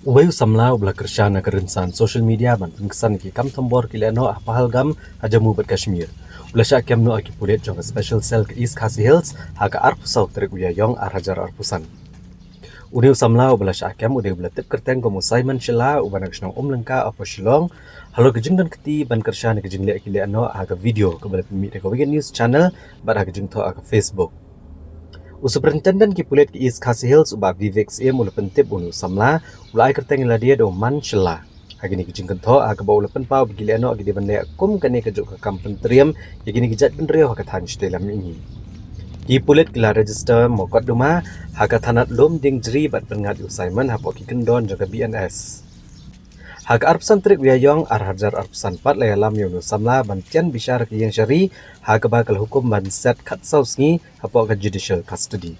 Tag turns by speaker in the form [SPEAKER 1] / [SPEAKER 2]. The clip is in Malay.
[SPEAKER 1] Ubayu Samla ubla Kyrshan na kerinsan social media ban pengkesan ki kam Thombor ki Lehnoh Pahalgam hajamu bat Kashmir. Ula syak kem no aki pulet jong special cell ke East Khasi Hills haga arpusau terik uya yong hajar arpusan. Udiu Samla ubla syak kem udiu ubla tip kerteng ko Simon Shela ubana ksnong lengka apa Shillong. Halo kejing dan keti ban Kyrshan kejing le ki Lehnoh haga video ke bala pemi de ko news channel bat haga jing tho haga Facebook. Superintendent ki pulet ki East Khasi Hills uba Vivek M ula pentip unu Samla ula ai kerteng ila dia do man Shela. Agini ki jingkan tho aga ba ula penpau bagi leno agi di bande kum kane ke juk kam pentriam yagini ki jat benrio ka than stelam ini. Ki pulet kila register mokot duma haga thanat lom ding jri bat pengat Simon hapo ki kendon jaga BNS. Haga arpsan trik wiayong arhajar arpsan pat laya lam yunu Samla bantian bisyar ki yang syari haga bakal hukum ban set kat sausngi hapo ka judicial custody.